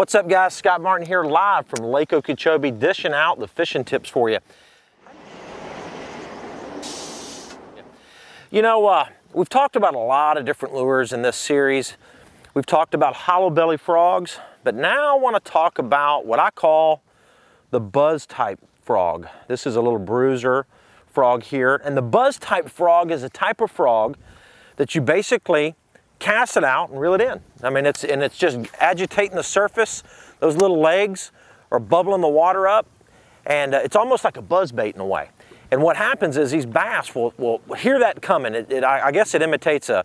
What's up, guys? Scott Martin here, live from Lake Okeechobee, dishing out the fishing tips for you. You know, we've talked about a lot of different lures in this series. We've talked about hollow belly frogs, but now I want to talk about what I call the buzz type frog. This is a little bruiser frog here, and the buzz type frog is a type of frog that you basically cast it out and reel it in. I mean, it's just agitating the surface. Those little legs are bubbling the water up, and it's almost like a buzz bait in a way. And what happens is these bass will hear that coming. I guess it imitates a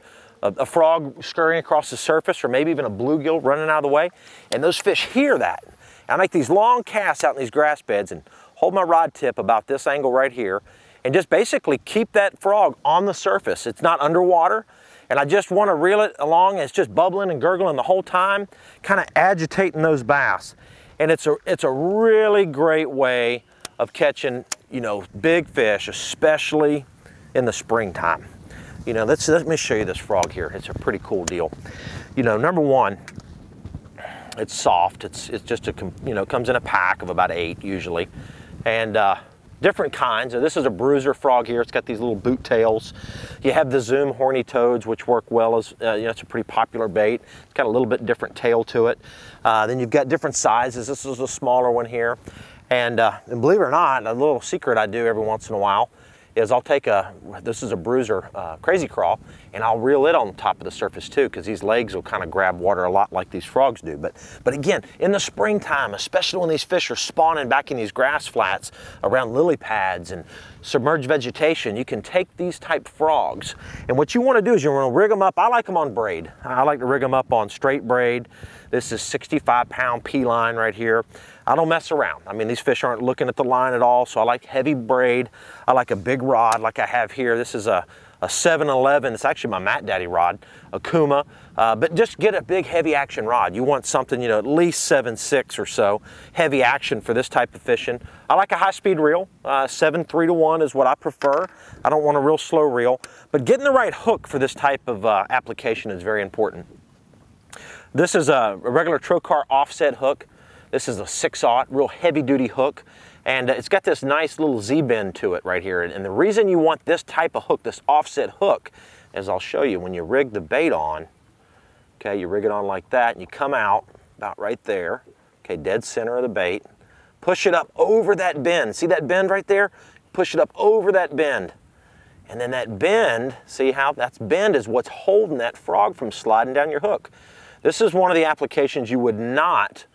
frog scurrying across the surface, or maybe even a bluegill running out of the way. And those fish hear that. I make these long casts out in these grass beds and hold my rod tip about this angle right here, and just basically keep that frog on the surface. It's not underwater. And I just want to reel it along, and it's just bubbling and gurgling the whole time, kind of agitating those bass. And it's a really great way of catching, you know, big fish, especially in the springtime. You know, let me show you this frog here. It's a pretty cool deal. You know, number one, it's soft. It's just comes in a pack of about 8 usually, and different kinds. So this is a bruiser frog here. It's got these little boot tails. You have the zoom horny toads, which work well as, you know, it's a pretty popular bait. It's got a little bit different tail to it. Then you've got different sizes. This is a smaller one here. And believe it or not, a little secret I do every once in a while is I'll take this is a bruiser crazy crawl, and I'll reel it on the top of the surface too, because these legs will kind of grab water a lot like these frogs do. But again, in the springtime, especially when these fish are spawning back in these grass flats around lily pads and submerged vegetation, you can take these type frogs, and what you want to do is you want to rig them up. I like them on braid. I like to rig them up on straight braid. This is 65-pound P line right here. I don't mess around. I mean, these fish aren't looking at the line at all, so I like heavy braid. I like a big rod like I have here. This is a 711. It's actually my Matt Daddy rod, a Kuma. But just get a big heavy action rod. You want something, you know, at least 7.6 or so, heavy action for this type of fishing. I like a high-speed reel. 7.3-to-1 is what I prefer. I don't want a real slow reel. But getting the right hook for this type of application is very important. This is a regular Trocar offset hook. This is a 6/0, real heavy-duty hook, and it's got this nice little Z-bend to it right here. And the reason you want this type of hook, this offset hook, as I'll show you, when you rig the bait on, okay, you rig it on like that, and you come out about right there, okay, dead center of the bait, push it up over that bend. See that bend right there? Push it up over that bend. And then that bend, see how that's bend is what's holding that frog from sliding down your hook. This is one of the applications you would not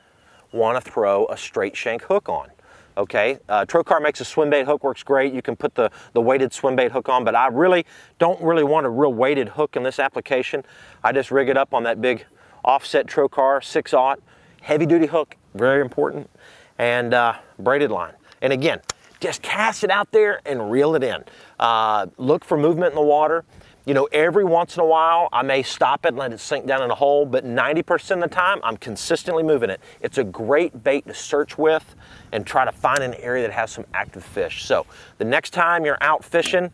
want to throw a straight shank hook on. Okay, Trocar makes a swim bait hook, works great. You can put the weighted swim bait hook on, but I don't really want a real weighted hook in this application. I just rig it up on that big offset Trocar 6/0, heavy duty hook, very important, and braided line. And again, just cast it out there and reel it in. Look for movement in the water. You know, every once in a while, I may stop it and let it sink down in a hole, but 90% of the time, I'm consistently moving it. It's a great bait to search with and try to find an area that has some active fish. So the next time you're out fishing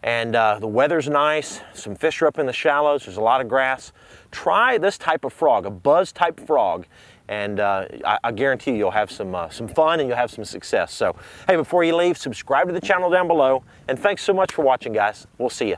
and the weather's nice, some fish are up in the shallows, there's a lot of grass, try this type of frog, a buzz type frog, and I guarantee you'll have some fun and you'll have some success. So, hey, before you leave, subscribe to the channel down below, and thanks so much for watching, guys. We'll see you.